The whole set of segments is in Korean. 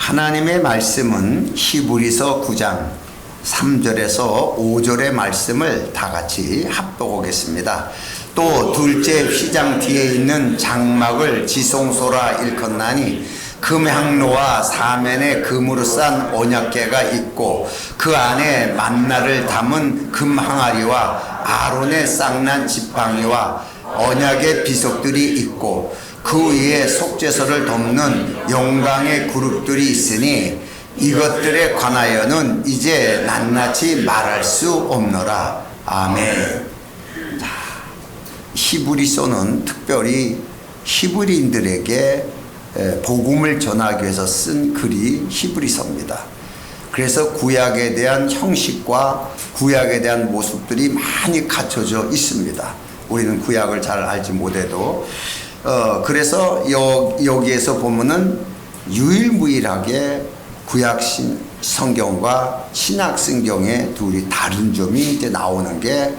하나님의 말씀은 히브리서 9장 3절에서 5절의 말씀을 다 같이 합독하겠습니다. 또 둘째 휘장 뒤에 있는 장막을 지성소라 일컫나니 금향로와 사면에 금으로 싼 언약궤가 있고 그 안에 만나를 담은 금항아리와 아론의 쌍난 지팡이와 언약의 비석들이 있고 그 위에 속죄소를 덮는 영광의 그룹들이 있으니 이것들에 관하여는 이제 낱낱이 말할 수 없노라. 아멘. 자, 히브리서는 특별히 히브리인들에게 복음을 전하기 위해서 쓴 글이 히브리서입니다. 그래서 구약에 대한 형식과 구약에 대한 모습들이 많이 갖춰져 있습니다. 우리는 구약을 잘 알지 못해도 그래서 여기에서 보면은 유일무이하게 구약 성경과 신약 성경의 둘이 다른 점이 이제 나오는 게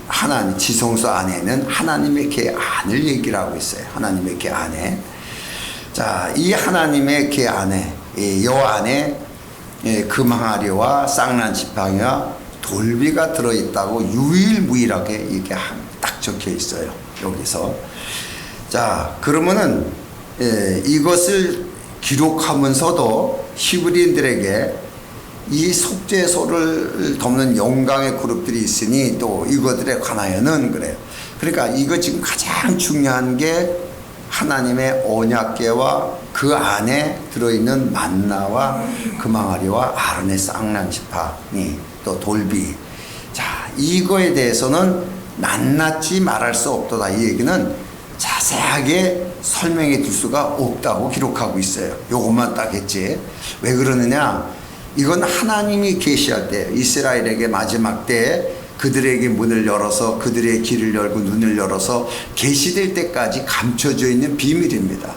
하나님 지성소 안에는 하나님의 궤 안을 얘기를 하고 있어요. 하나님의 궤 안에. 자, 이 하나님의 궤 안에 요 안에 금항아리와 쌍난 지팡이와 돌비가 들어있다고 유일무이하게 이게 딱 적혀 있어요. 여기서. 자, 그러면은 이것을 기록하면서도 히브리인들에게 이 속죄소를 덮는 영광의 그룹들이 있으니 또 이것들에 관하여는 그래요. 그러니까 이거 지금 가장 중요한 게 하나님의 언약궤와 그 안에 들어있는 만나와 금항아리와 아론의 쌍난 지팡이 또 돌비. 자, 이거에 대해서는 낱낱이 말할 수 없도다. 이 얘기는 자세하게 설명해 줄 수가 없다고 기록하고 있어요. 요것만 딱 했지. 왜 그러느냐? 이건 하나님이 계시할 때 이스라엘에게 마지막 때 그들에게 문을 열어서 그들의 길을 열고 눈을 열어서 계시될 때까지 감춰져 있는 비밀입니다.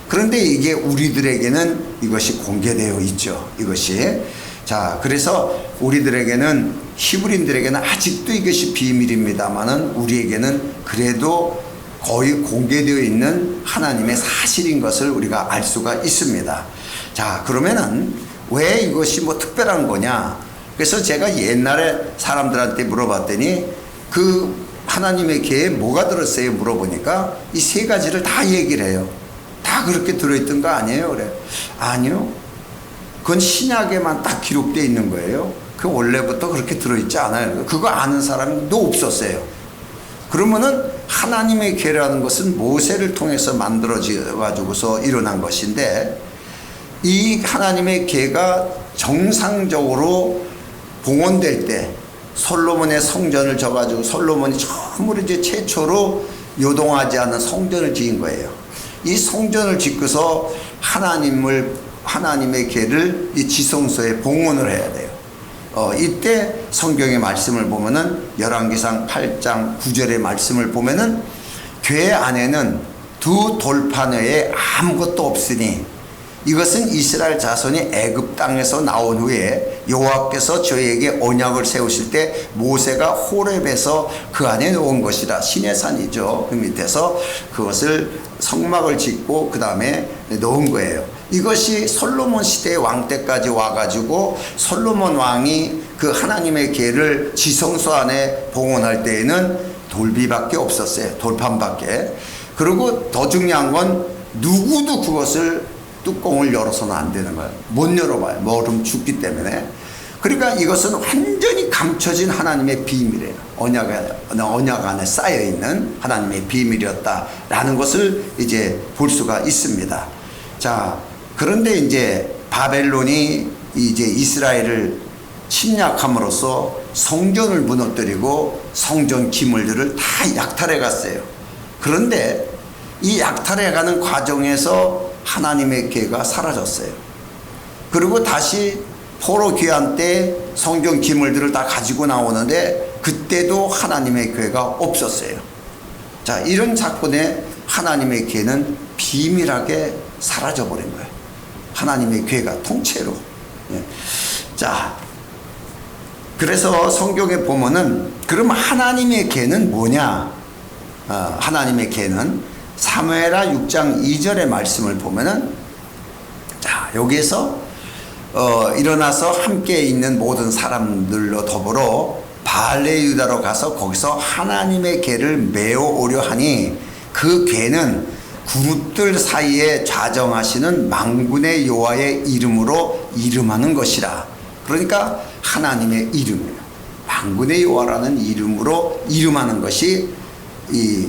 그런데 이게 우리들에게는 이것이 공개되어 있죠. 이것이. 자, 그래서 우리들에게는 히브리인들에게는 아직도 이것이 비밀입니다만은 우리에게는 그래도 거의 공개되어 있는 하나님의 사실인 것을 우리가 알 수가 있습니다. 자, 그러면은 왜 이것이 뭐 특별한 거냐? 그래서 제가 옛날에 사람들한테 물어봤더니 그 하나님의 궤에 뭐가 들었어요? 물어보니까 이 세 가지를 다 얘기를 해요. 다 그렇게 들어있던 거 아니에요? 그래. 아니요. 그건 신약에만 딱 기록되어 있는 거예요. 그 원래부터 그렇게 들어있지 않아요. 그거 아는 사람도 없었어요. 그러면은 하나님의 궤라는 것은 모세를 통해서 만들어져 가지고서 일어난 것인데 이 하나님의 궤가 정상적으로 봉헌될 때 솔로몬의 성전을 져가지고 솔로몬이 처음으로 이제 최초로 요동하지 않은 성전을 지은 거예요. 이 성전을 짓고서 하나님의 궤를 이 지성소에 봉헌을 해야 돼요. 이때 성경의 말씀을 보면은 열왕기상 8장 9절의 말씀을 보면은 궤 안에는 두 돌판 외에 아무것도 없으니 이것은 이스라엘 자손이 애굽 땅에서 나온 후에 여호와께서 저희에게 언약을 세우실 때 모세가 호렙에서 그 안에 놓은 것이라. 시내산이죠. 그 밑에서 그것을 성막을 짓고 그 다음에 놓은 거예요. 이것이 솔로몬 시대의 왕 때까지 와가지고 솔로몬 왕이 그 하나님의 궤를 지성소 안에 봉헌할 때에는 돌비밖에 없었어요. 돌판밖에. 그리고 더 중요한 건 누구도 그것을 뚜껑을 열어서는 안 되는 거예요. 못 열어봐요. 얼음 죽기 때문에. 그러니까 이것은 완전히 감춰진 하나님의 비밀이에요. 언약 안에 쌓여있는 하나님의 비밀이었다라는 것을 이제 볼 수가 있습니다. 자, 그런데 이제 바벨론이 이제 이스라엘을 침략함으로써 성전을 무너뜨리고 성전 기물들을 다 약탈해 갔어요. 그런데 이 약탈해 가는 과정에서 하나님의 궤가 사라졌어요. 그리고 다시 포로 귀환 때 성전 기물들을 다 가지고 나오는데 그때도 하나님의 궤가 없었어요. 자, 이런 사건에 하나님의 궤는 비밀하게 사라져 버린 거예요. 하나님의 궤가 통째로. 자, 그래서 성경에 보면은 그럼 하나님의 궤는 뭐냐? 하나님의 궤는 사무엘하 6장 2절의 말씀을 보면은 자, 자, 여기에서 일어나서 함께 있는 모든 사람들로 더불어 바알레 유다로 가서 거기서 하나님의 궤를 메어오려 하니 그 궤는 그룹들 사이에 좌정하시는 만군의 여호와의 이름으로 이름하는 것이라. 그러니까 하나님의 이름이에요. 만군의 여호와라는 이름으로 이름하는 것이 이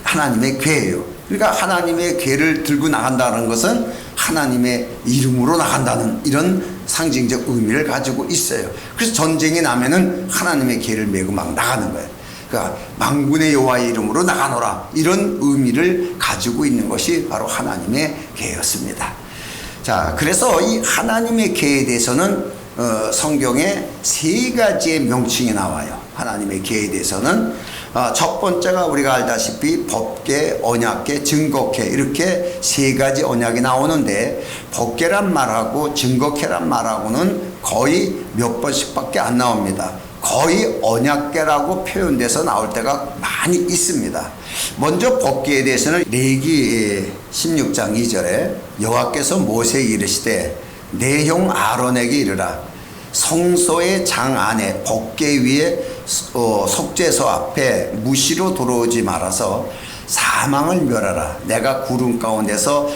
하나님의 궤예요. 그러니까 하나님의 궤를 들고 나간다는 것은 하나님의 이름으로 나간다는 이런 상징적 의미를 가지고 있어요. 그래서 전쟁이 나면은 하나님의 궤를 메고 막 나가는 거예요. 그러니까 만군의 여호와의 이름으로 나가노라, 이런 의미를 가지고 있는 것이 바로 하나님의 궤였습니다. 자, 그래서 이 하나님의 궤에 대해서는 성경에 세 가지의 명칭이 나와요. 하나님의 궤에 대해서는 첫 번째가 우리가 알다시피 법궤, 언약궤, 증거궤, 이렇게 세 가지 언약이 나오는데, 법궤란 말하고 증거궤란 말하고는 거의 몇 번씩밖에 안 나옵니다. 거의 언약궤라고 표현돼서 나올 때가 많이 있습니다. 먼저 법궤에 대해서는 레위기 16장 2절에 여호와께서 모세에게 이르시되 내 형 아론에게 이르라. 성소의 장 안에 법궤 위에 속죄소 앞에 무시로 들어오지 말아서 사망을 멸하라. 내가 구름 가운데서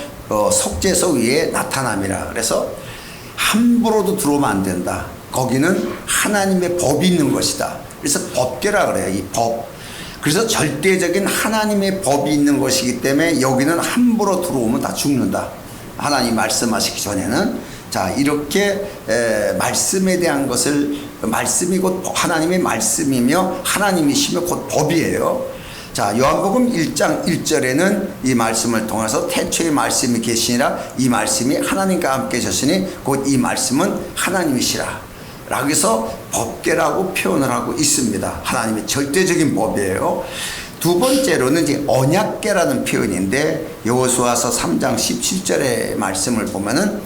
속죄소 위에 나타남이라. 그래서 함부로도 들어오면 안 된다. 거기는 하나님의 법이 있는 것이다. 그래서 법궤라 그래요. 이 법. 그래서 절대적인 하나님의 법이 있는 것이기 때문에 여기는 함부로 들어오면 다 죽는다. 하나님 말씀하시기 전에는. 자, 이렇게 말씀에 대한 것을, 말씀이 곧 하나님의 말씀이며 하나님이시며 곧 법이에요. 자, 요한복음 1장 1절에는 이 말씀을 통해서 태초에 말씀이 계시니라. 이 말씀이 하나님과 함께 계셨으니 곧 이 말씀은 하나님이시라 라고 해서 법궤라고 표현을 하고 있습니다. 하나님의 절대적인 법이에요. 두 번째로는 이제 언약궤라는 표현인데, 여호수아서 3장 17절의 말씀을 보면은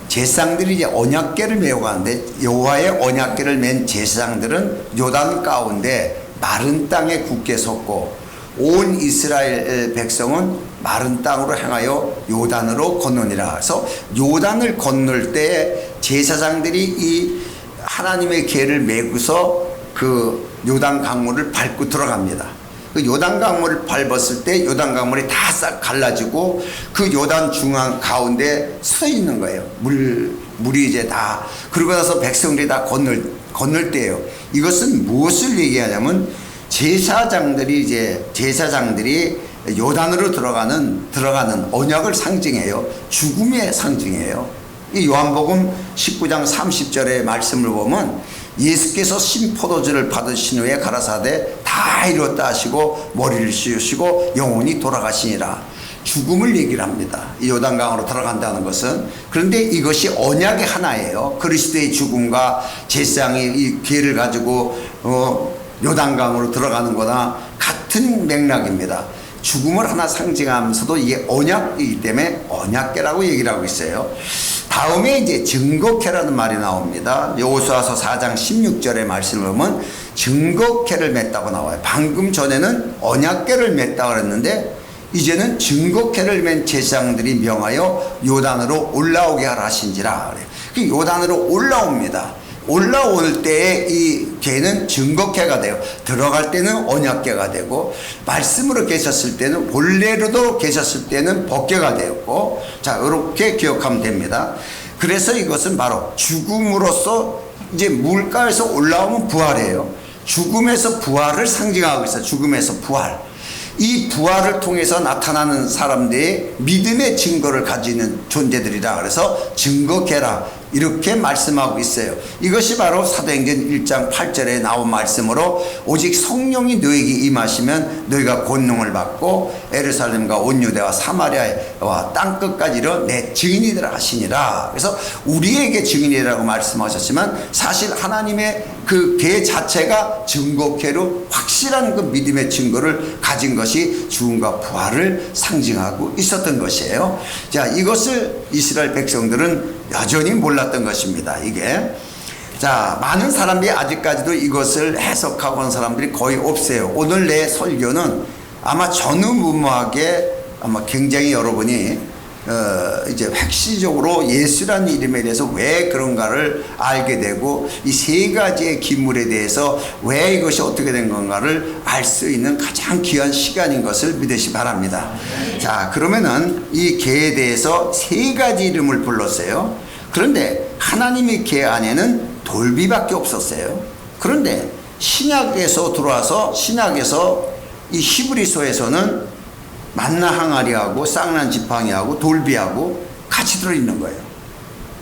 제사장들이 이제 언약궤를 메고 가는데, 여호와의 언약궤를 맨 제사장들은 요단 가운데 마른 땅에 굳게 섰고 온 이스라엘 백성은 마른 땅으로 향하여 요단으로 건너니라. 그래서 요단을 건널 때 제사장들이 이 하나님의 궤를 메고서 그 요단 강물을 밟고 들어갑니다. 그 요단 강물을 밟았을 때 요단 강물이 다 싹 갈라지고 그 요단 중앙 가운데 서 있는 거예요. 물이 이제 다. 그러고 나서 백성들이 다 건널 때예요. 이것은 무엇을 얘기하냐면 제사장들이 요단으로 들어가는 언약을 상징해요. 죽음의 상징이에요. 이 요한복음 19장 30절의 말씀을 보면 예수께서 신포도주를 받으신 후에 가라사대 다 이뤘다 하시고 머리를 씌우시고 영원히 돌아가시니라. 죽음을 얘기를 합니다. 이 요단강으로 들어간다는 것은. 그런데 이것이 언약의 하나예요. 그리스도의 죽음과 제사장이 이 기회를 가지고 요단강으로 들어가는 거나 같은 맥락입니다. 죽음을 하나 상징하면서도 이게 언약이기 때문에 언약궤라고 얘기를 하고 있어요. 다음에 이제 증거궤라는 말이 나옵니다. 여호수아서 4장 16절의 말씀을 보면 증거궤를 맸다고 나와요. 방금 전에는 언약궤를 맸다고 그랬는데 이제는 증거궤를 맨 제사장들이 명하여 요단으로 올라오게 하라 하신지라 그래요. 그 요단으로 올라옵니다. 올라올 때에 이 궤는 증거궤가 돼요. 들어갈 때는 언약궤가 되고, 말씀으로 계셨을 때는, 본래로도 계셨을 때는 법궤가 되었고, 자, 이렇게 기억하면 됩니다. 그래서 이것은 바로 죽음으로써 이제 물가에서 올라오면 부활이에요. 죽음에서 부활을 상징하고 있어요. 죽음에서 부활. 이 부활을 통해서 나타나는 사람들의 믿음의 증거를 가지는 존재들이라 그래서 증거궤라 이렇게 말씀하고 있어요. 이것이 바로 사도행전 1장 8절에 나온 말씀으로 오직 성령이 너에게 임하시면 너희가 권능을 받고 예루살렘과 온 유대와 사마리아와 땅끝까지로 내 증인이 되라 하시니라. 그래서 우리에게 증인이라고 말씀하셨지만 사실 하나님의 그 궤 자체가 증거궤로 확실한 그 믿음의 증거를 가진 것이 죽음과 부활을 상징하고 있었던 것이에요. 자, 이것을 이스라엘 백성들은 여전히 몰랐던 것입니다. 이게. 자, 많은 사람들이 아직까지도 이것을 해석하고 하는 사람들이 거의 없어요. 오늘 내 설교는 아마 전무후무하게 아마 굉장히 여러분이 이제 획시적으로 예수라는 이름에 대해서 왜 그런가를 알게 되고 이 세 가지의 기물에 대해서 왜 이것이 어떻게 된 건가를 알 수 있는 가장 귀한 시간인 것을 믿으시 바랍니다. 자, 그러면은 이 개에 대해서 세 가지 이름을 불렀어요. 그런데 하나님의 개 안에는 돌비밖에 없었어요. 그런데 신약에서 들어와서 신약에서 이 히브리서에서는 만나 항아리하고 쌍난 지팡이하고 돌비하고 같이 들어있는 거예요.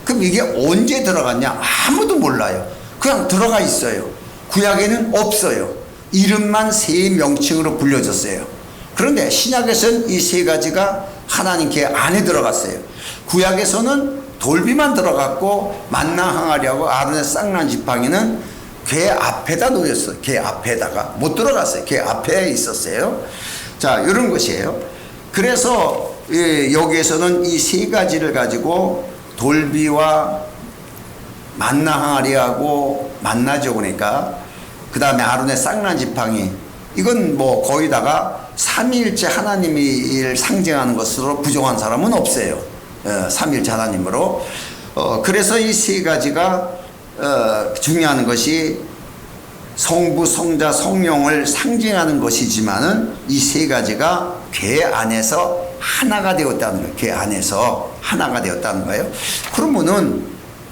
그럼 이게 언제 들어갔냐? 아무도 몰라요. 그냥 들어가 있어요. 구약에는 없어요. 이름만 세 명칭으로 불려졌어요. 그런데 신약에서는 이 세 가지가 하나님 개 안에 들어갔어요. 구약에서는 돌비만 들어갔고 만나 항아리하고 아론의 쌍난 지팡이는 개 앞에다 놓였어요. 개 앞에다가 못 들어갔어요. 개 앞에 있었어요. 자, 이런 것이에요. 그래서 여기에서는 이 세 가지를 가지고 돌비와 만나 항아리하고 만나죠. 그러니까 그 다음에 아론의 쌍난 지팡이, 이건 뭐 거의다가 삼위일체 하나님을 상징하는 것으로 부정한 사람은 없어요. 삼위일체 하나님으로. 그래서 이 세 가지가 중요한 것이 성부, 성자, 성령을 상징하는 것이지만은 이 세 가지가 궤 안에서 하나가 되었다는 거예요. 궤 안에서 하나가 되었다는 거예요. 그러면은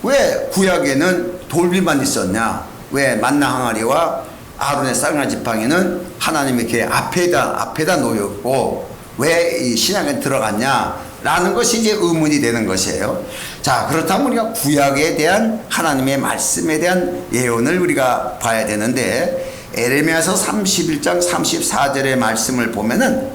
왜 구약에는 돌비만 있었냐? 왜 만나 항아리와 아론의 쌍난 지팡이는 하나님의 궤 앞에다 놓였고 왜 이 신약에 들어갔냐? 라는 것이 이제 의문이 되는 것이에요. 자, 그렇다면 우리가 구약에 대한 하나님의 말씀에 대한 예언을 우리가 봐야 되는데, 에레미야서 31장 34절의 말씀을 보면은,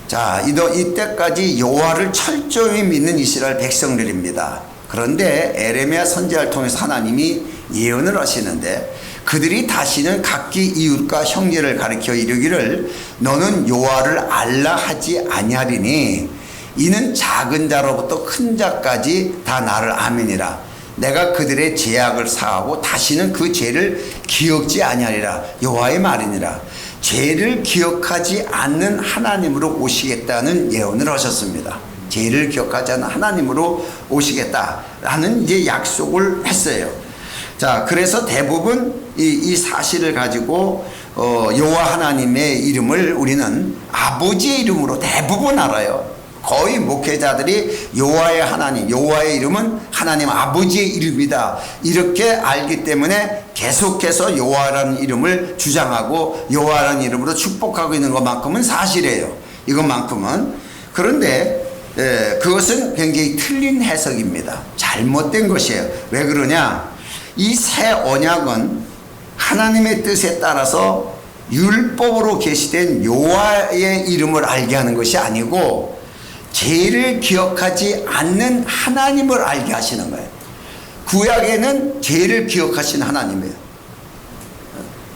자, 이때까지 여호와를 철저히 믿는 이스라엘 백성들입니다. 그런데 에레미야 선지자를 통해서 하나님이 예언을 하시는데, 그들이 다시는 각기 이웃과 형제를 가리켜 이르기를 너는 여호와를 알라 하지 아니하리니 이는 작은 자로부터 큰 자까지 다 나를 아미니라. 내가 그들의 죄악을 사하고 다시는 그 죄를 기억지 아니하리라. 여호와의 말이니라. 죄를 기억하지 않는 하나님으로 오시겠다는 예언을 하셨습니다. 죄를 기억하지 않는 하나님으로 오시겠다라는 이제 약속을 했어요. 자, 그래서 대부분 이 사실을 가지고 여호와 하나님의 이름을 우리는 아버지의 이름으로 대부분 알아요. 거의 목회자들이 여호와의 하나님, 여호와의 이름은 하나님 아버지의 이름이다, 이렇게 알기 때문에 계속해서 여호와라는 이름을 주장하고 여호와라는 이름으로 축복하고 있는 것만큼은 사실이에요. 이것만큼은. 그런데 그것은 굉장히 틀린 해석입니다. 잘못된 것이에요. 왜 그러냐? 이 새 언약은 하나님의 뜻에 따라서 율법으로 계시된 여호와의 이름을 알게 하는 것이 아니고 죄를 기억하지 않는 하나님을 알게 하시는 거예요. 구약에는 죄를 기억하신 하나님이에요.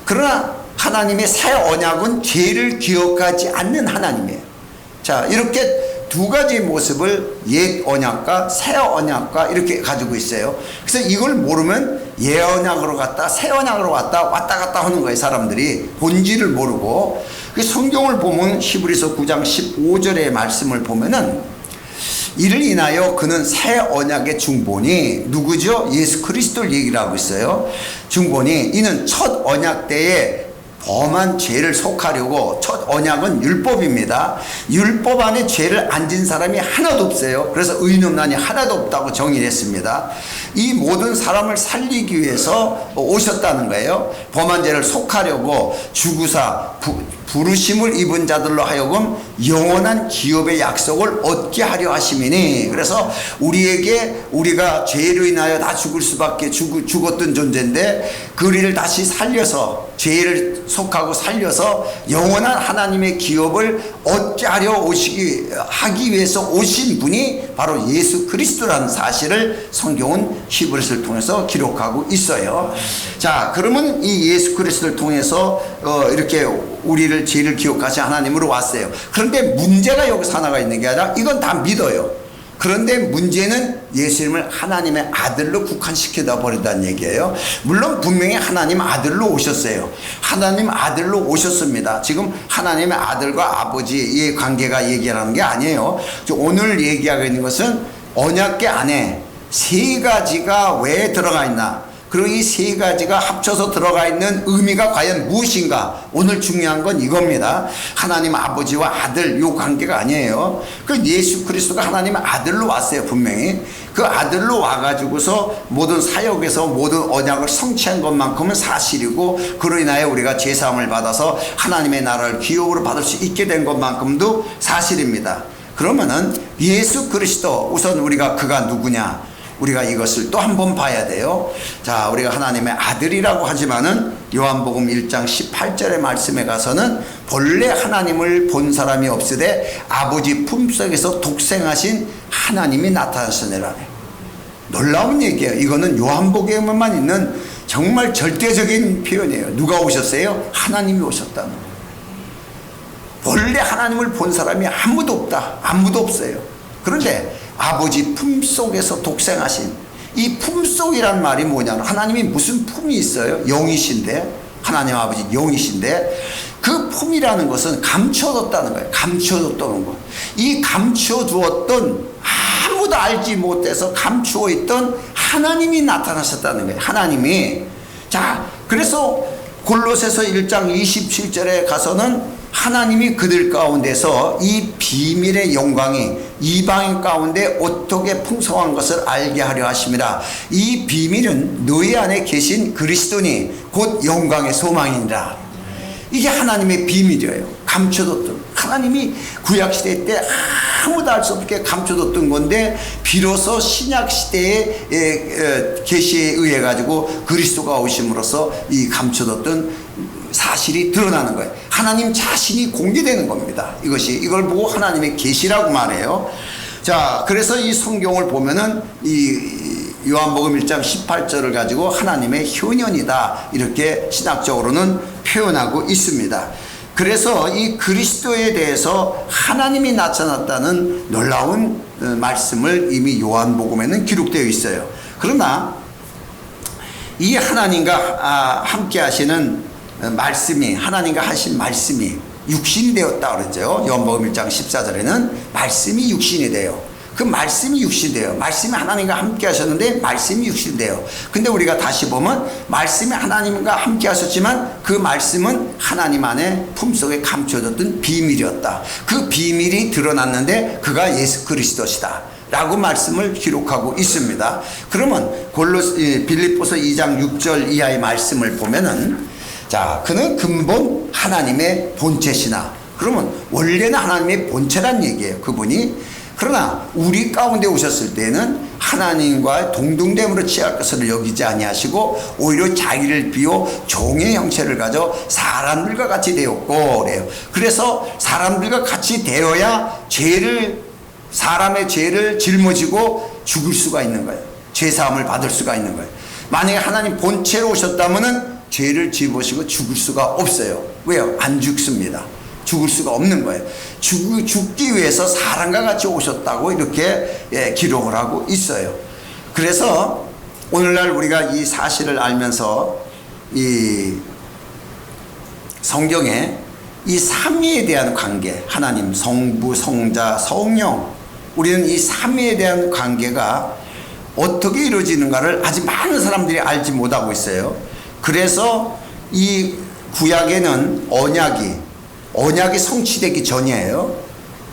그러나 하나님의 새 언약은 죄를 기억하지 않는 하나님이에요. 자, 이렇게 두 가지 모습을 옛 언약과 새 언약과 이렇게 가지고 있어요. 그래서 이걸 모르면 옛 언약으로 갔다 새 언약으로 왔다 갔다 하는 거예요. 사람들이 본질을 모르고. 성경을 보면 히브리서 9장 15절의 말씀을 보면은 이를 인하여 그는 새 언약의 중본이 누구죠? 예수 그리스도를 얘기를 하고 있어요. 중본이 이는 첫 언약 때에 범한 죄를 속하려고, 첫 언약은 율법입니다. 율법 안에 죄를 안 진 사람이 하나도 없어요. 그래서 의인음란이 하나도 없다고 정의를 했습니다. 이 모든 사람을 살리기 위해서 오셨다는 거예요. 범한 죄를 속하려고 주구사 부르심을 입은 자들로 하여금 영원한 기업의 약속을 얻게 하려 하심이니. 그래서 우리가 죄로 인하여 다 죽을 수밖에 죽었던 존재인데 그를 다시 살려서, 죄를 속하고 살려서 영원한 하나님의 기업을 얻게 하려 하기 위해서 오신 분이 바로 예수 그리스도라는 사실을 성경은 히브리서를 통해서 기록하고 있어요. 자, 그러면 이 예수 그리스도를 통해서 이렇게 우리를 죄를 기억하신 하나님으로 왔어요. 그런데 문제가 여기서 하나가 있는 게 아니라 이건 다 믿어요. 그런데 문제는 예수님을 하나님의 아들로 국한시켜다 버린다는 얘기예요. 물론 분명히 하나님 아들로 오셨어요. 하나님 아들로 오셨습니다. 지금 하나님의 아들과 아버지의 관계가 얘기하는 게 아니에요. 오늘 얘기하고 있는 것은 언약궤 안에 세 가지가 왜 들어가 있나, 그리고 이 세 가지가 합쳐서 들어가 있는 의미가 과연 무엇인가. 오늘 중요한 건 이겁니다. 하나님 아버지와 아들 요 관계가 아니에요. 그 예수 그리스도가 하나님의 아들로 왔어요. 분명히 그 아들로 와가지고서 모든 사역에서 모든 언약을 성취한 것만큼은 사실이고, 그로 인하여 우리가 제사함을 받아서 하나님의 나라를 기업으로 받을 수 있게 된 것만큼도 사실입니다. 그러면은 예수 그리스도, 우선 우리가 그가 누구냐, 우리가 이것을 또 한 번 봐야 돼요. 자, 우리가 하나님의 아들이라고 하지만은 요한복음 1장 18절의 말씀에 가서는 본래 하나님을 본 사람이 없으되 아버지 품속에서 독생하신 하나님이 나타나시느라네. 놀라운 얘기예요. 이거는 요한복음에만 있는 정말 절대적인 표현이에요. 누가 오셨어요? 하나님이 오셨다는 거예요. 본래 하나님을 본 사람이 아무도 없다. 아무도 없어요. 그런데 아버지 품속에서 독생하신, 이 품속이란 말이 뭐냐면 하나님이 무슨 품이 있어요? 영이신데, 하나님 아버지 영이신데 그 품이라는 것은 감춰뒀다는 거예요. 감춰뒀다는 거. 이 감춰두었던, 아무도 알지 못해서 감추어 있던 하나님이 나타나셨다는 거예요. 하나님이. 자, 그래서 골로새서 1장 27절에 가서는 하나님이 그들 가운데서 이 비밀의 영광이 이방인 가운데 어떻게 풍성한 것을 알게 하려 하심이라. 이 비밀은 너희 안에 계신 그리스도니 곧 영광의 소망이니라. 이게 하나님의 비밀이에요. 감춰뒀던, 하나님이 구약시대 때 아무도 알 수 없게 감춰뒀던 건데 비로소 신약시대의 계시에 의해 가지고 그리스도가 오심으로써 이 감춰뒀던 사실이 드러나는 거예요. 하나님 자신이 공개되는 겁니다. 이걸 보고 하나님의 계시라고 말해요. 자, 그래서 이 성경을 보면은 이 요한복음 1장 18절을 가지고 하나님의 효년이다, 이렇게 신학적으로는 표현하고 있습니다. 그래서 이 그리스도에 대해서 하나님이 나타났다는 놀라운 말씀을 이미 요한복음에는 기록되어 있어요. 그러나 이 하나님과 함께 하시는 말씀이, 하나님과 하신 말씀이 육신이 되었다 그러죠. 요한복음 1장 14절에는 말씀이 육신이 돼요. 그 말씀이 육신이 돼요. 말씀이 하나님과 함께 하셨는데 말씀이 육신이 돼요. 근데 우리가 다시 보면 말씀이 하나님과 함께 하셨지만 그 말씀은 하나님 안에 품속에 감춰졌던 비밀이었다. 그 비밀이 드러났는데 그가 예수 그리스도시다 라고 말씀을 기록하고 있습니다. 그러면 빌립보서 2장 6절 이하의 말씀을 보면은, 자, 그는 근본 하나님의 본체시나. 그러면 원래는 하나님의 본체란 얘기예요, 그분이. 그러나 우리 가운데 오셨을 때는 하나님과 동등됨으로 취할 것을 여기지 아니하시고 오히려 자기를 비워 종의 형체를 가져 사람들과 같이 되었고 그래요. 그래서 사람들과 같이 되어야 사람의 죄를 짊어지고 죽을 수가 있는 거예요. 죄사함을 받을 수가 있는 거예요. 만약에 하나님 본체로 오셨다면은 죄를 짊어지고 죽을 수가 없어요. 왜요? 안 죽습니다. 죽을 수가 없는 거예요. 죽기 위해서 사람과 같이 오셨다고 이렇게 기록을 하고 있어요. 그래서 오늘날 우리가 이 사실을 알면서 이 성경에 이 삼위에 대한 관계, 하나님, 성부, 성자, 성령, 우리는 이 삼위에 대한 관계가 어떻게 이루어지는가를 아직 많은 사람들이 알지 못하고 있어요. 그래서 이 구약에는 언약이 성취되기 전이에요.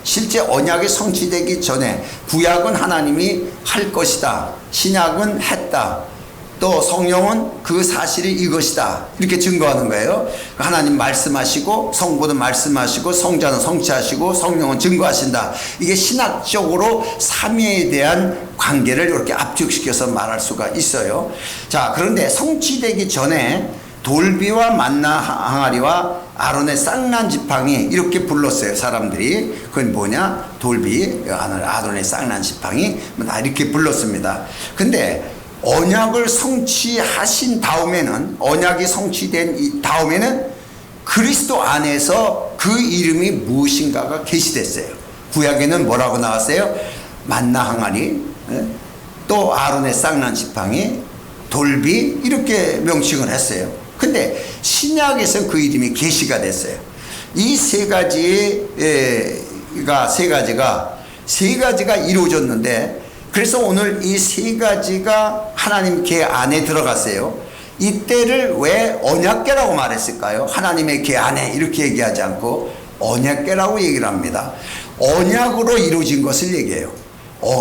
실제 언약이 성취되기 전에 구약은 하나님이 할 것이다, 신약은 했다, 또 성령은 그 사실이 이것이다, 이렇게 증거하는 거예요. 하나님 말씀하시고 성부는 말씀하시고 성자는 성취하시고 성령은 증거하신다. 이게 신학적으로 삼위에 대한 관계를 이렇게 압축시켜서 말할 수가 있어요. 자, 그런데 성취되기 전에 돌비와 만나 항아리와 아론의 쌍난 지팡이, 이렇게 불렀어요, 사람들이. 그건 뭐냐? 돌비, 아론의 쌍난 지팡이, 이렇게 불렀습니다. 근데 언약을 성취하신 다음에는, 언약이 성취된 다음에는 그리스도 안에서 그 이름이 무엇인가가 계시됐어요. 구약에는 뭐라고 나왔어요? 만나 항아리, 또 아론의 쌍난 지팡이, 돌비 이렇게 명칭을 했어요. 근데 신약에서 그 이름이 계시가 됐어요. 이 세 가지가 이루어졌는데, 그래서 오늘 이 세 가지가 하나님 계 안에 들어갔어요. 이때를 왜 언약궤라고 말했을까요? 하나님의 궤 안에 이렇게 얘기하지 않고 언약궤라고 얘기를 합니다. 언약으로 이루어진 것을 얘기해요.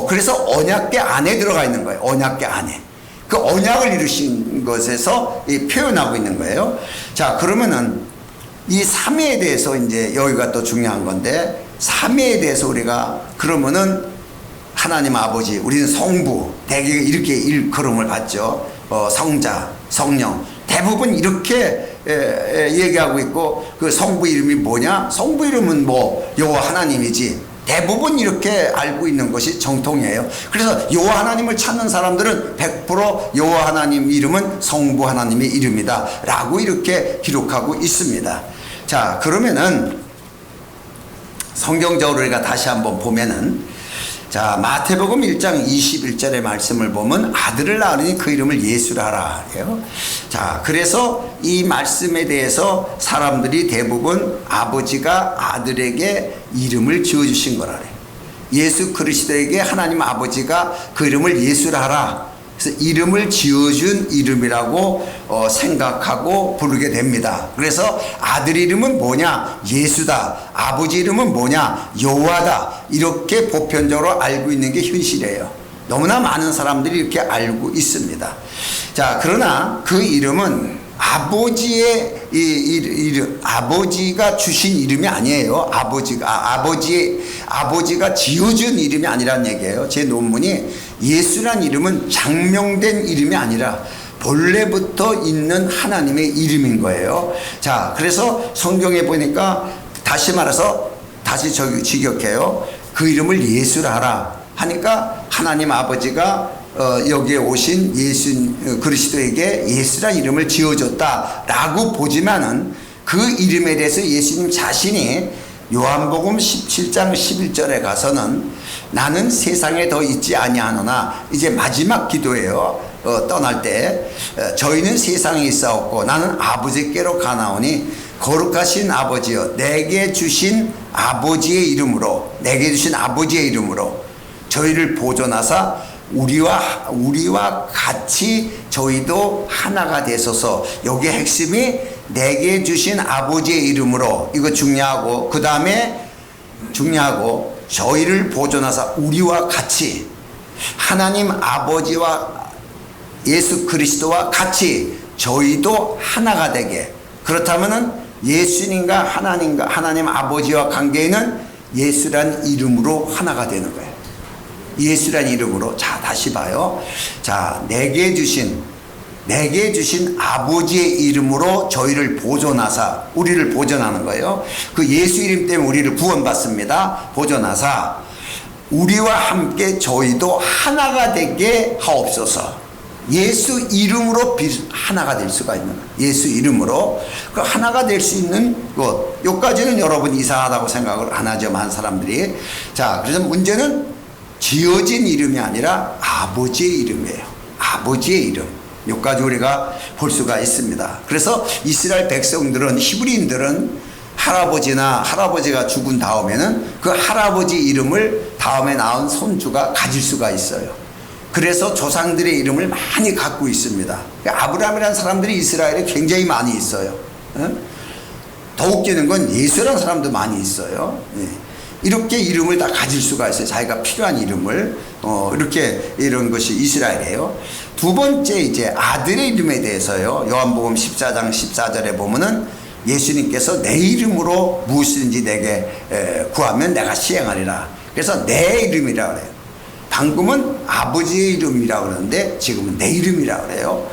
그래서 언약궤 안에 들어가 있는 거예요. 언약궤 안에. 그 언약을 이루신 것에서 표현하고 있는 거예요. 자, 그러면은 이 삼위에 대해서 이제 여기가 또 중요한 건데, 삼위에 대해서 우리가 그러면은 하나님 아버지, 우리는 성부, 대개 이렇게 일컬음을 받죠. 성자, 성령. 대부분 이렇게 얘기하고 있고, 그 성부 이름이 뭐냐? 성부 이름은 뭐 여호와 하나님이지. 대부분 이렇게 알고 있는 것이 정통이에요. 그래서 여호와 하나님을 찾는 사람들은 100% 여호와 하나님 이름은 성부 하나님의 이름이다 라고 이렇게 기록하고 있습니다. 자, 그러면은 성경적으로 우리가 다시 한번 보면은, 자, 마태복음 1장 21절의 말씀을 보면 아들을 낳으니 그 이름을 예수라 하라 해요. 자, 그래서 이 말씀에 대해서 사람들이 대부분 아버지가 아들에게 이름을 지어주신 거라래. 예수 그리스도에게 하나님 아버지가 그 이름을 예수라 하라. 그래서 이름을 지어준 이름이라고 생각하고 부르게 됩니다. 그래서 아들 이름은 뭐냐? 예수다. 아버지 이름은 뭐냐? 여호와다. 이렇게 보편적으로 알고 있는 게 현실이에요. 너무나 많은 사람들이 이렇게 알고 있습니다. 자, 그러나 그 이름은 아버지의 이름, 아버지가 주신 이름이 아니에요. 아버지가 지어준 이름이 아니란 얘기예요. 제 논문이 예수란 이름은 장명된 이름이 아니라 본래부터 있는 하나님의 이름인 거예요. 자, 그래서 성경에 보니까 다시 말해서 다시 직역해요. 그 이름을 예수라 하라 하니까 하나님 아버지가 여기에 오신 예수 그리스도에게 예수란 이름을 지어줬다라고 보지만은 그 이름에 대해서 예수님 자신이 요한복음 17장 11절에 가서는 나는 세상에 더 있지 아니하노나, 이제 마지막 기도예요. 떠날 때 저희는 세상에 있사옵고 나는 아버지께로 가나오니 거룩하신 아버지여 내게 주신 아버지의 이름으로 저희를 보존하사 우리와 같이 저희도 하나가 되소서. 여기 핵심이 내게 주신 아버지의 이름으로, 이거 중요하고, 그 다음에 중요하고, 저희를 보존하사 우리와 같이 하나님 아버지와 예수 그리스도와 같이 저희도 하나가 되게. 그렇다면은 예수님과 하나님 아버지와 관계에는 예수란 이름으로 하나가 되는 거예요. 예수란 이름으로. 자, 다시 봐요. 자, 내게 주신 아버지의 이름으로 저희를 보존하사, 우리를 보존하는 거예요. 그 예수 이름 때문에 우리를 구원받습니다. 보존하사 우리와 함께 저희도 하나가 되게 하옵소서. 예수 이름으로 하나가 될 수가 있는 거예요. 예수 이름으로 그 하나가 될 수 있는 것. 여기까지는 여러분 이상하다고 생각을 안 하죠, 많은 사람들이. 자, 그래서 문제는 지어진 이름이 아니라 아버지의 이름이에요. 아버지의 이름. 여기까지 우리가 볼 수가 있습니다. 그래서 이스라엘 백성들은, 히브리인들은 할아버지가 죽은 다음에는 그 할아버지 이름을 다음에 낳은 손주가 가질 수가 있어요. 그래서 조상들의 이름을 많이 갖고 있습니다. 아브라함이라는 사람들이 이스라엘에 굉장히 많이 있어요. 더 웃기는 건 예수라는 사람도 많이 있어요. 이렇게 이름을 다 가질 수가 있어요. 자기가 필요한 이름을. 이렇게 이런 것이 이스라엘이에요. 두 번째, 이제 아들의 이름에 대해서요. 요한복음 14장 14절에 보면은 예수님께서 내 이름으로 무엇이든지 내게 구하면 내가 시행하리라. 그래서 내 이름이라 그래요. 방금은 아버지의 이름이라고 그러는데 지금은 내 이름이라고 그래요.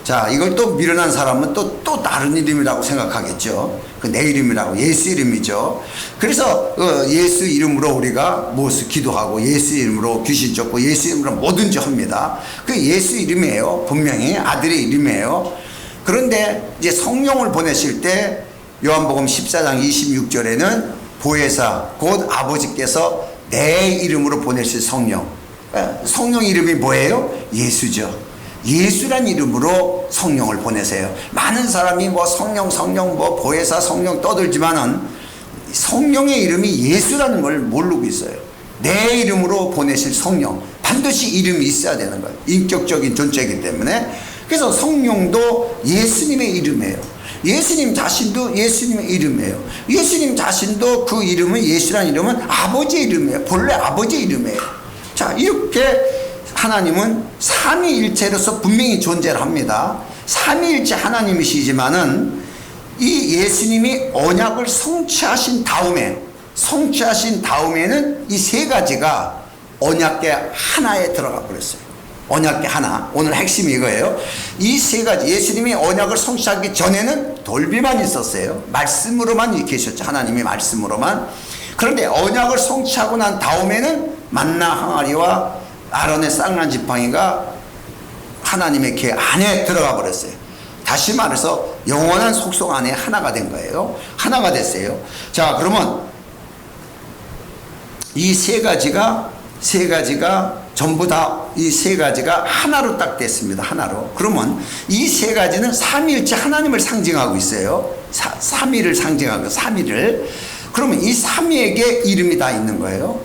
자, 이걸 또 미련한 사람은 또 다른 이름이라고 생각하겠죠. 그 내 이름이라고, 예수 이름이죠. 그래서 예수 이름으로 우리가 무엇을 기도하고, 예수 이름으로 귀신 쫓고, 예수 이름으로 뭐든지 합니다. 그 예수 이름이에요. 분명히 아들의 이름이에요. 그런데 이제 성령을 보내실 때 요한복음 14장 26절에는 보혜사, 곧 아버지께서 내 이름으로 보내실 성령. 성령 이름이 뭐예요? 예수죠. 예수란 이름으로 성령을 보내세요. 많은 사람이 뭐 성령 뭐 보혜사 성령 떠들지만은 성령의 이름이 예수라는 걸 모르고 있어요. 내 이름으로 보내실 성령. 반드시 이름이 있어야 되는 거예요. 인격적인 존재이기 때문에. 그래서 성령도 예수님의 이름이에요. 예수님 자신도 예수님의 이름이에요. 예수님 자신도 그 이름은, 예수라는 이름은 아버지의 이름이에요. 본래 아버지의 이름이에요. 자, 이렇게 하나님은 삼위일체로서 분명히 존재를 합니다. 삼위일체 하나님이시지만은 이 예수님이 언약을 성취하신 다음에는 이 세 가지가 언약계 하나에 들어가 버렸어요. 언약계 하나. 오늘 핵심이 이거예요. 이 세 가지, 예수님이 언약을 성취하기 전에는 돌비만 있었어요. 말씀으로만 계셨죠. 하나님이 말씀으로만. 그런데 언약을 성취하고 난 다음에는 만나 항아리와 아론의 쌍난 지팡이가 하나님의 계 안에 들어가 버렸어요. 다시 말해서 영원한 속성 안에 하나가 된 거예요. 하나가 됐어요. 자, 그러면 이 세 가지가 전부 다 이 세 가지가 하나로 딱 됐습니다. 하나로. 그러면 이 세 가지는 삼위일체 하나님을 상징하고 있어요. 삼위를 상징하고, 삼위를. 그러면 이 삼위에게 이름이 다 있는 거예요.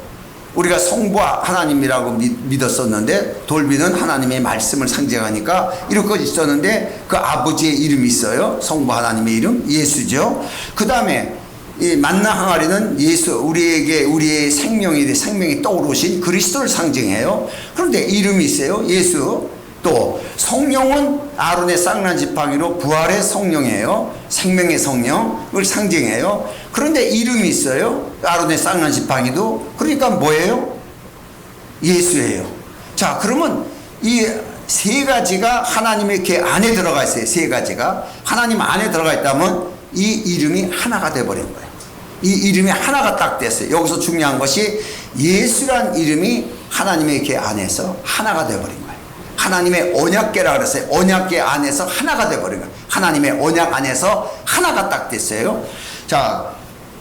우리가 성부 하나님이라고 믿었었는데 돌비는 하나님의 말씀을 상징하니까 이렇게 있었는데 그 아버지의 이름이 있어요. 성부 하나님의 이름 예수죠. 그 다음에 이 만나 항아리는 예수, 우리의 생명이 떠오르신 그리스도를 상징해요. 그런데 이름이 있어요. 예수. 또 성령은 아론의 쌍난 지팡이로 부활의 성령이에요. 생명의 성령을 상징해요. 그런데 이름이 있어요. 아론의 쌍난 지팡이도. 그러니까 뭐예요? 예수예요. 자, 그러면 이 세 가지가 하나님의 계 안에 들어가 있어요. 세 가지가 하나님 안에 들어가 있다면 이 이름이 하나가 돼버린 거예요. 이 이름이 하나가 딱 됐어요. 여기서 중요한 것이 예수란 이름이 하나님의 계 안에서 하나가 돼버린 거예요. 하나님의 언약계라 그랬어요. 언약계 안에서 하나가 돼버린 거예요. 하나님의 언약 안에서 하나가 딱 됐어요. 자,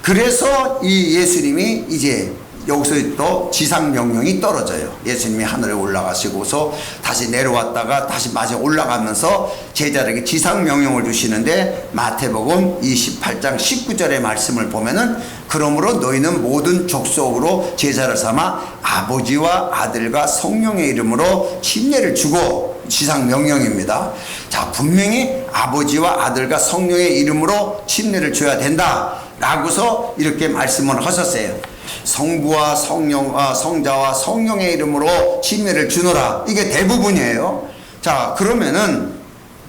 그래서 이 예수님이 이제 여기서 또 지상 명령이 떨어져요. 예수님이 하늘에 올라가시고서 다시 내려왔다가 다시 마저 올라가면서 제자들에게 지상 명령을 주시는데 마태복음 28장 19절의 말씀을 보면은 그러므로 너희는 모든 족속으로 제자를 삼아 아버지와 아들과 성령의 이름으로 침례를 주고, 지상 명령입니다. 자, 분명히 아버지와 아들과 성령의 이름으로 침례를 줘야 된다 라고서 이렇게 말씀을 하셨어요. 성부와 성자와 성령의 이름으로 침례를 주노라. 이게 대부분이에요. 자, 그러면은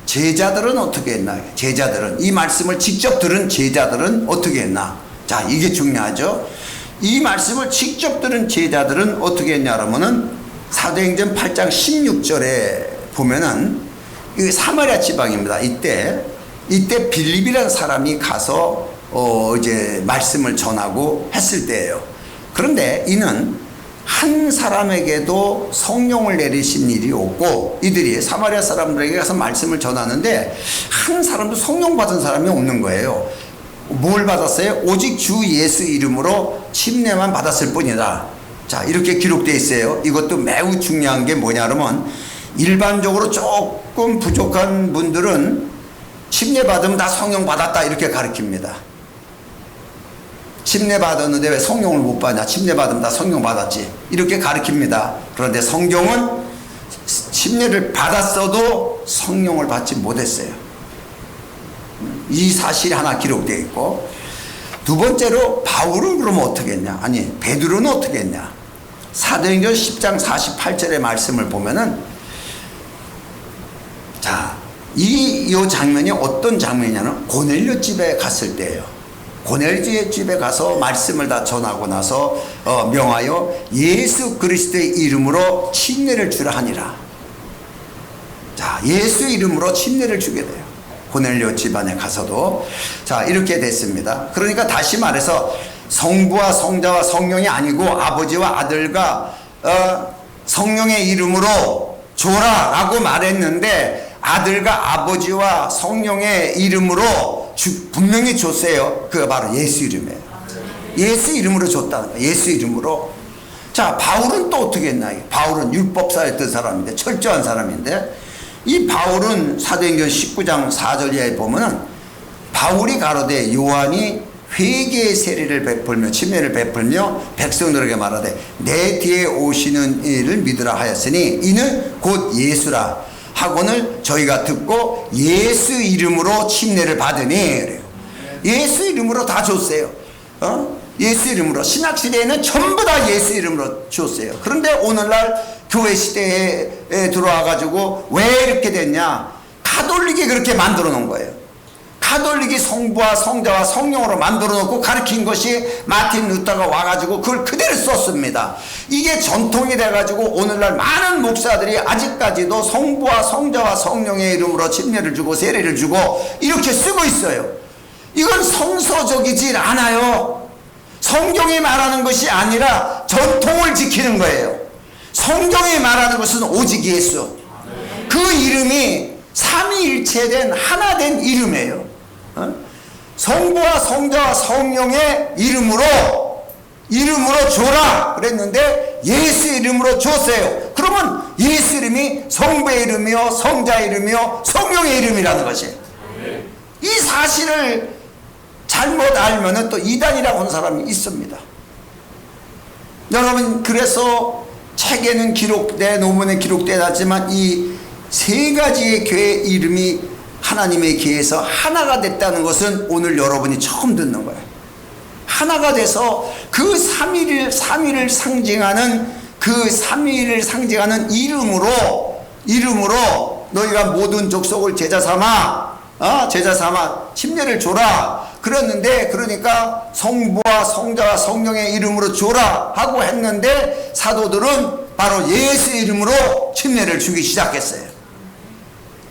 제자들은 어떻게 했나? 제자들은, 이 말씀을 직접 들은 제자들은 어떻게 했나? 자, 이게 중요하죠. 이 말씀을 직접 들은 제자들은 어떻게 했냐 그러면은 사도행전 8장 16절에 보면은 이 사마리아 지방입니다. 이때 빌립이라는 사람이 가서 이제 말씀을 전하고 했을 때예요. 그런데 이는 한 사람에게도 성령을 내리신 일이 없고, 이들이 사마리아 사람들에게 가서 말씀을 전하는데 한 사람도 성령 받은 사람이 없는 거예요. 뭘 받았어요? 오직 주 예수 이름으로 침례만 받았을 뿐이다. 자, 이렇게 기록되어 있어요. 이것도 매우 중요한 게 뭐냐 그러면 일반적으로 조금 부족한 분들은 침례 받으면 다 성령 받았다 이렇게 가르칩니다. 침례 받았는데 왜 성령을 못 받냐? 침례 받으면 다 성령 받았지 이렇게 가르칩니다. 그런데 성경은 침례를 받았어도 성령을 받지 못했어요. 이 사실이 하나 기록되어 있고, 두 번째로 바울은 그러면 어떻게 했냐? 아니, 베드로는 어떻게 했냐? 사도행전 10장 48절의 말씀을 보면은, 자, 이 장면이 어떤 장면이냐면 고넬료 집에 갔을 때예요. 고넬료 집에 가서 말씀을 다 전하고 나서 명하여 예수 그리스도의 이름으로 침례를 주라 하니라. 자, 예수 이름으로 침례를 주게 돼요. 고넬료 집안에 가서도. 자, 이렇게 됐습니다. 그러니까 다시 말해서 성부와 성자와 성령이 아니고 아버지와 아들과 성령의 이름으로 줘라 라고 말했는데, 아들과 아버지와 성령의 이름으로 분명히 줬어요. 그가 바로 예수 이름이에요. 예수 이름으로 줬다는 거예요. 예수 이름으로. 자, 바울은 또 어떻게 했나? 바울은 율법사였던 사람인데, 철저한 사람인데, 이 바울은 사도행전 19장 4절 이하에 보면은 바울이 가로되 요한이 회개의 세례를 베풀며 침례를 베풀며 백성들에게 말하되 내 뒤에 오시는 이를 믿으라 하였으니 이는 곧 예수라 하고는 저희가 듣고 예수 이름으로 침례를 받으니 그래요. 예수 이름으로 다 줬어요. 예수 이름으로. 신학시대에는 전부 다 예수 이름으로 줬어요. 그런데 오늘날 교회 시대에 들어와가지고 왜 이렇게 됐냐? 가톨릭이 그렇게 만들어 놓은 거예요. 가톨릭이 성부와 성자와 성령으로 만들어 놓고 가르친 것이 마틴 루터가 와가지고 그걸 그대로 썼습니다. 이게 전통이 돼가지고 오늘날 많은 목사들이 아직까지도 성부와 성자와 성령의 이름으로 침례를 주고 세례를 주고 이렇게 쓰고 있어요. 이건 성서적이질 않아요. 성경이 말하는 것이 아니라 전통을 지키는 거예요. 성경이 말하는 것은 오직 예수. 그 이름이 삼위일체된 하나된 이름이에요. 성부와 성자와 성령의 이름으로 줘라 그랬는데 예수 이름으로 줬어요. 그러면 예수 이름이 성부의 이름이요 성자의 이름이요 성령의 이름이라는 것이에요. 이 사실을 잘못 알면은 또 이단이라고 하는 사람이 있습니다. 여러분, 그래서 책에는 기록돼, 논문에 기록되어 놨지만 이 세 가지의 교회 이름이 하나님의 교회에서 하나가 됐다는 것은 오늘 여러분이 처음 듣는 거예요. 하나가 돼서 그 삼위를 상징하는 이름으로 너희가 모든 족속을 제자 삼아 침례를 줘라 그랬는데, 그러니까 성부와 성자와 성령의 이름으로 줘라 하고 했는데 사도들은 바로 예수 이름으로 침례를 주기 시작했어요.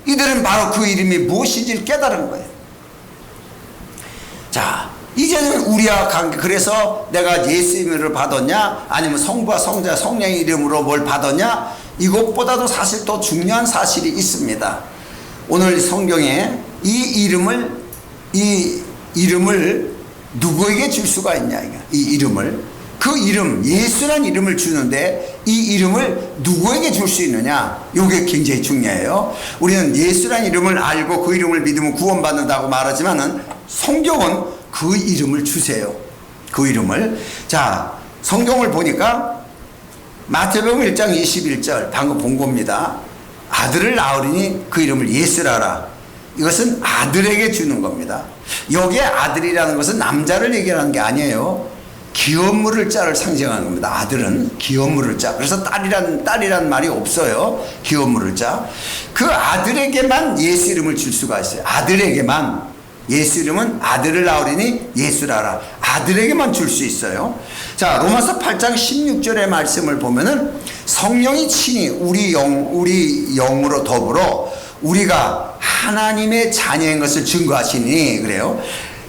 이들은 바로 그 이름이 무엇인지를 깨달은 거예요. 자, 이제는 우리와 관계, 그래서 내가 예수 이름으로 받았냐 아니면 성부와 성자 성령의 이름으로 뭘 받았냐, 이것보다도 사실 더 중요한 사실이 있습니다. 오늘 성경에 이 이름을 누구에게 줄 수가 있냐, 이 이름을. 그 이름, 예수란 이름을 주는데 이 이름을 누구에게 줄 수 있느냐, 이게 굉장히 중요해요. 우리는 예수란 이름을 알고 그 이름을 믿으면 구원받는다고 말하지만은 성경은 그 이름을 주세요. 그 이름을. 자, 성경을 보니까 마태복음 1장 21절 방금 본 겁니다. 아들을 낳으리니 그 이름을 예수라라. 이것은 아들에게 주는 겁니다. 여기에 아들이라는 것은 남자를 얘기하는 게 아니에요. 기업물을 자를 상징하는 겁니다. 아들은 기업물을 자. 그래서 딸이란 말이 없어요. 기업물을 자. 그 아들에게만 예수 이름을 줄 수가 있어요. 아들에게만. 예수 이름은 아들을 낳으리니 예수라라. 아들에게만 줄 수 있어요. 자, 로마서 8장 16절의 말씀을 보면은 성령이 친히 우리 영으로 더불어 우리가 하나님의 자녀인 것을 증거하시니 그래요.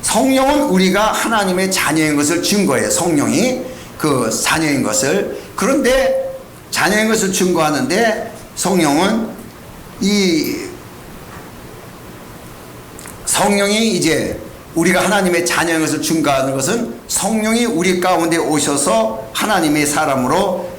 성령은 우리가 하나님의 자녀인 것을 증거해요. 성령이 그 자녀인 것을. 그런데 자녀인 것을 증거하는데 성령은 성령이 이제 우리가 하나님의 자녀인 것을 증거하는 것은 성령이 우리 가운데 오셔서 하나님의 사람으로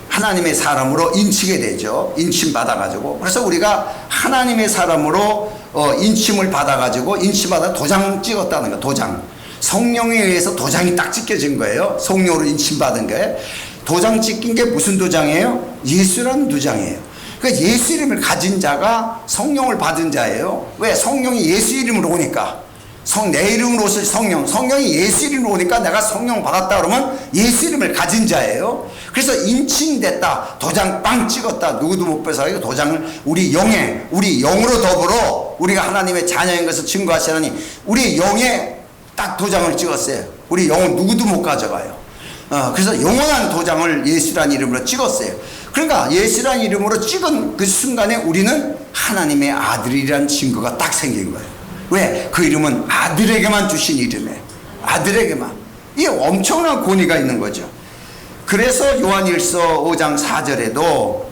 하나님의 사람으로 인치게 되죠. 인침 받아가지고. 그래서 우리가 하나님의 사람으로 인침을 받아가지고 인침받아 도장 찍었다는 거예요. 도장. 성령에 의해서 도장이 딱 찍혀진 거예요. 성령으로 인침받은 거예요. 도장 찍힌 게 무슨 도장이에요? 예수라는 도장이에요. 그러니까 예수 이름을 가진 자가 성령을 받은 자예요. 왜? 성령이 예수 이름으로 오니까. 내 이름으로 오실 성령이 예수 이름으로 오니까 내가 성령 받았다 그러면 예수 이름을 가진 자예요. 그래서 인칭됐다, 도장 빵 찍었다, 누구도 못 뺏어가지고 도장을 우리 영으로 더불어 우리가 하나님의 자녀인 것을 증거하시라니 우리 영에 딱 도장을 찍었어요. 우리 영은 누구도 못 가져가요. 그래서 영원한 도장을 예수란 이름으로 찍었어요. 그러니까 예수란 이름으로 찍은 그 순간에 우리는 하나님의 아들이란 증거가 딱 생긴 거예요. 왜? 그 이름은 아들에게만 주신 이름이에요. 아들에게만. 이게 엄청난 권위가 있는 거죠. 그래서 요한일서 5장 4절에도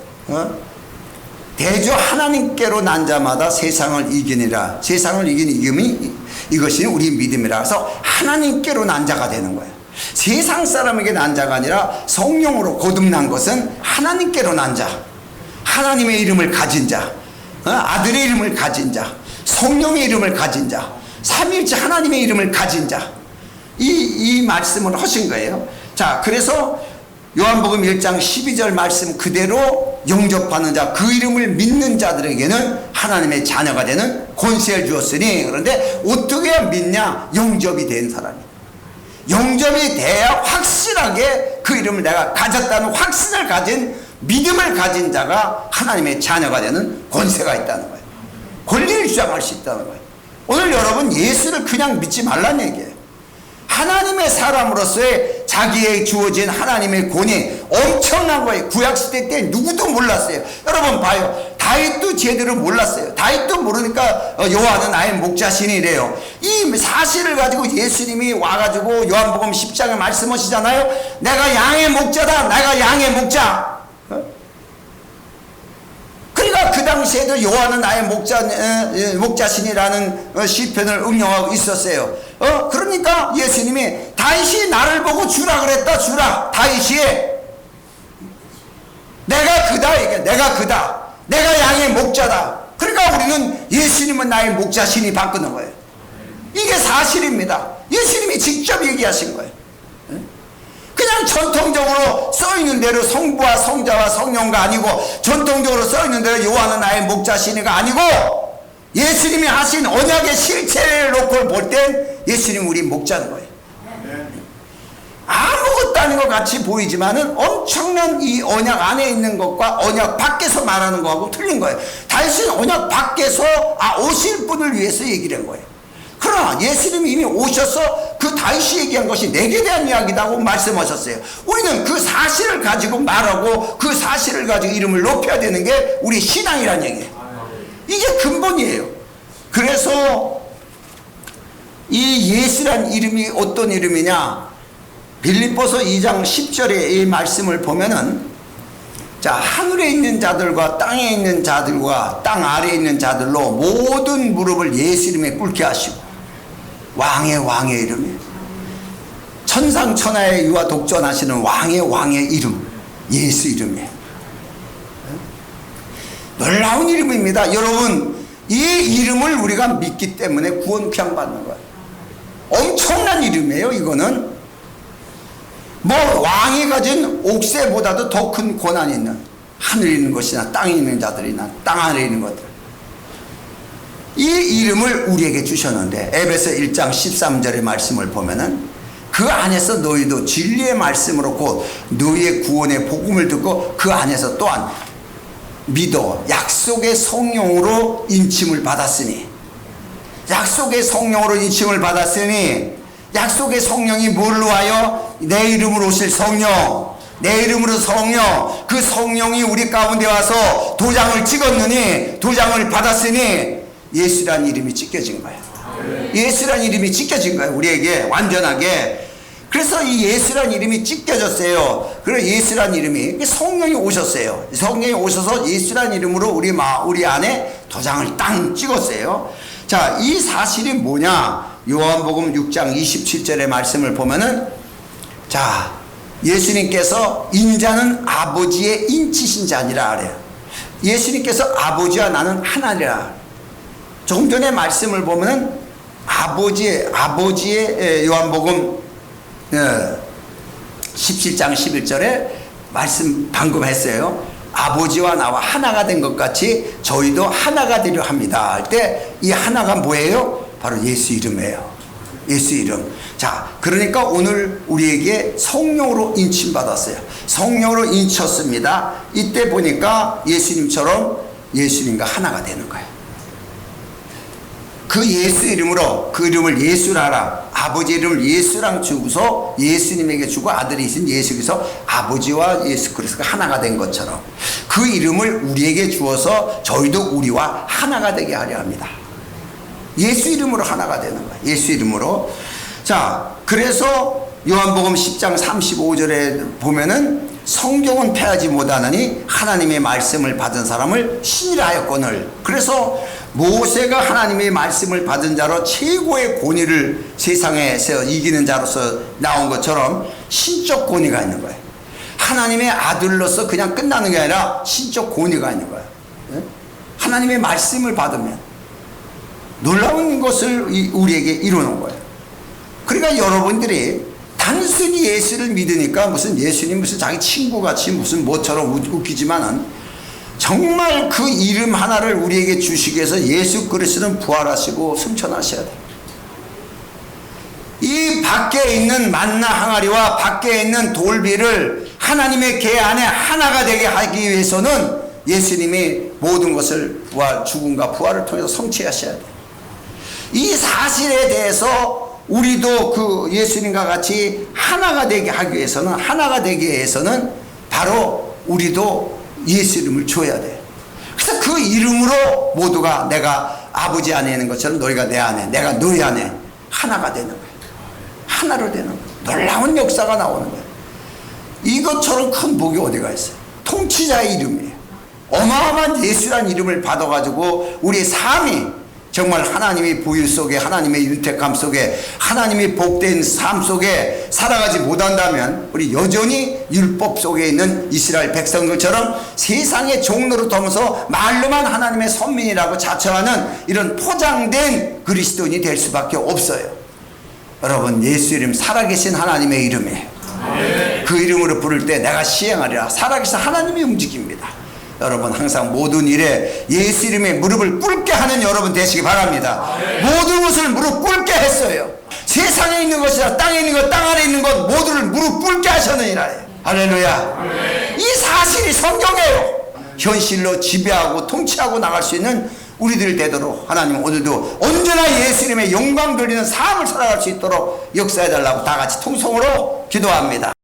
대저 하나님께로 난 자마다 세상을 이기니라. 세상을 이긴 이것이 우리 믿음이라. 그래서 하나님께로 난 자가 되는 거예요. 세상 사람에게 난 자가 아니라 성령으로 거듭난 것은 하나님께로 난 자, 하나님의 이름을 가진 자, 아들의 이름을 가진 자, 성령의 이름을 가진 자, 삼위일체 하나님의 이름을 가진 자, 이 말씀을 하신 거예요. 자, 그래서 요한복음 1장 12절 말씀 그대로 영접하는 자, 그 이름을 믿는 자들에게는 하나님의 자녀가 되는 권세를 주었으니. 그런데 어떻게 믿냐? 영접이 된 사람이, 영접이 돼야 확실하게 그 이름을 내가 가졌다는 확신을 가진, 믿음을 가진 자가 하나님의 자녀가 되는 권세가 있다는 거예요. 권리를 주장할 수 있다는 거예요. 오늘 여러분, 예수를 그냥 믿지 말라는 얘기예요. 하나님의 사람으로서의 자기의 주어진 하나님의 권위 엄청난 거예요. 구약시대 때 누구도 몰랐어요. 여러분 봐요. 다윗도 제대로 몰랐어요. 다윗도 모르니까 여호와는 나의 목자시니래요. 이 사실을 가지고 예수님이 와가지고 요한복음 10장에 말씀하시잖아요. 내가 양의 목자다. 내가 양의 목자. 그러니까 그 당시에도 여호와는 나의 목자신이라는 시편을 응용하고 있었어요. 그러니까 예수님이 다윗이 나를 보고 주라 그랬다. 주라. 다윗이 내가 그다. 내가 그다. 내가 양의 목자다. 그러니까 우리는 예수님은 나의 목자신이 바꾸는 거예요. 이게 사실입니다. 예수님이 직접 얘기하신 거예요. 그냥 전통적으로 써있는 대로 성부와 성자와 성령가 아니고, 전통적으로 써있는 대로 요한은 나의 목자시니가 아니고, 예수님이 하신 언약의 실체를 놓고 볼 땐 예수님 우리 목자인 거예요. 아무것도 아닌 것 같이 보이지만은 엄청난 이 언약 안에 있는 것과 언약 밖에서 말하는 거하고 틀린 거예요. 다윗은 언약 밖에서 오실 분을 위해서 얘기를 한 거예요. 그러나 예수님이 이미 오셔서 그 다윗이 얘기한 것이 내게 대한 이야기다고 말씀하셨어요. 우리는 그 사실을 가지고 말하고 그 사실을 가지고 이름을 높여야 되는 게 우리 신앙이란 얘기예요. 이게 근본이에요. 그래서 이 예수란 이름이 어떤 이름이냐? 빌립보서 2장 10절에 이 말씀을 보면은, 자, 하늘에 있는 자들과 땅에 있는 자들과 땅 아래에 있는 자들로 모든 무릎을 예수 이름에 꿇게 하시고, 왕의 이름이에요. 천상천하의 유아 독존하시는 왕의 이름, 예수 이름이에요. 놀라운 이름입니다. 여러분, 이 이름을 우리가 믿기 때문에 구원 귀한 받는 거예요. 엄청난 이름이에요. 이거는 뭐 왕이 가진 옥새보다도 더 큰 권한이 있는, 하늘에 있는 것이나 땅에 있는 자들이나 땅 아래에 있는 것들, 이 이름을 우리에게 주셨는데, 에베소 1장 13절의 말씀을 보면은 그 안에서 너희도 진리의 말씀으로 곧 너희의 구원의 복음을 듣고 그 안에서 또한 믿어 약속의 성령으로 인침을 받았으니, 약속의 성령으로 인침을 받았으니, 약속의 성령이 뭘로 하여? 내 이름으로 오실 성령, 내 이름으로 성령, 그 성령이 우리 가운데 와서 도장을 찍었느니, 도장을 받았으니 예수란 이름이 찍혀진 거예요. 예수란 이름이 찍혀진 거예요. 우리에게 완전하게. 그래서 이 예수란 이름이 찍혀졌어요. 그래서 예수란 이름이, 성령이 오셨어요. 성령이 오셔서 예수란 이름으로 우리 안에 도장을 땅 찍었어요. 자, 이 사실이 뭐냐? 요한복음 6장 27절의 말씀을 보면은, 자, 예수님께서 인자는 아버지의 인치신 자니라 그래요. 예수님께서 아버지와 나는 하나니라. 조금 전에 말씀을 보면은 아버지의 요한복음 17장 11절에 말씀 방금 했어요. 아버지와 나와 하나가 된 것 같이 저희도 하나가 되려 합니다 할 때, 이 하나가 뭐예요? 바로 예수 이름이에요. 예수 이름. 자, 그러니까 오늘 우리에게 성령으로 인침받았어요. 성령으로 인쳤습니다. 이때 보니까 예수님처럼 예수님과 하나가 되는 거예요. 그 예수 이름으로, 그 이름을 예수라라, 아버지 이름을 예수랑 주고서 예수님에게 주고 아들이신 예수께서 아버지와 예수 그리스도가 하나가 된 것처럼 그 이름을 우리에게 주어서 저희도 우리와 하나가 되게 하려 합니다. 예수 이름으로 하나가 되는 거예요. 예수 이름으로. 자, 그래서 요한복음 10장 35절에 보면은 성경은 패하지 못하느니 하나님의 말씀을 받은 사람을 신이라 하였거늘. 그래서 모세가 하나님의 말씀을 받은 자로 최고의 권위를 세상에서 이기는 자로서 나온 것처럼 신적 권위가 있는 거예요. 하나님의 아들로서 그냥 끝나는 게 아니라 신적 권위가 있는 거예요. 하나님의 말씀을 받으면 놀라운 것을 우리에게 이루는 거예요. 그러니까 여러분들이 단순히 예수를 믿으니까 무슨 예수님 무슨 자기 친구같이 무슨 뭐처럼 웃기지만은 정말 그 이름 하나를 우리에게 주시기 위해서 예수 그리스도는 부활하시고 승천하셔야 돼요. 이 밖에 있는 만나 항아리와 밖에 있는 돌비를 하나님의 계 안에 하나가 되게 하기 위해서는 예수님이 모든 것을 죽음과 부활을 통해서 성취하셔야 돼요. 이 사실에 대해서 우리도 그 예수님과 같이 하나가 되게 하기 위해서는 바로 우리도 예수 이름을 줘야 돼요. 그래서 그 이름으로 모두가 내가 아버지 안에 있는 것처럼 너희가 내 안에 내가 너희 안에 하나가 되는 거예요. 하나로 되는 거예요. 놀라운 역사가 나오는 거예요. 이것처럼 큰 복이 어디가 있어요. 통치자의 이름이에요. 어마어마한 예수란 이름을 받아가지고 우리의 삶이 정말 하나님의 부유 속에 하나님의 윤택함 속에 하나님의 복된 삶 속에 살아가지 못한다면 우리 여전히 율법 속에 있는 이스라엘 백성들처럼 세상의 종로로 더면서 말로만 하나님의 선민이라고 자처하는 이런 포장된 그리스도인이 될 수밖에 없어요. 여러분 예수 이름 살아계신 하나님의 이름이에요. 그 이름으로 부를 때 내가 시행하리라. 살아계신 하나님이 움직입니다. 여러분 항상 모든 일에 예수 이름에 무릎을 꿇게 하는 여러분 되시기 바랍니다. 모든 것을 무릎 꿇게 했어요. 세상에 있는 것이나 땅에 있는 것, 땅 아래 있는 것 모두를 무릎 꿇게 하셨느니라. 할렐루야. 이 사실이 성경이에요. 현실로 지배하고 통치하고 나갈 수 있는 우리들 되도록 하나님 오늘도 언제나 예수 이름의 영광 돌리는 삶을 살아갈 수 있도록 역사해달라고 다 같이 통성으로 기도합니다.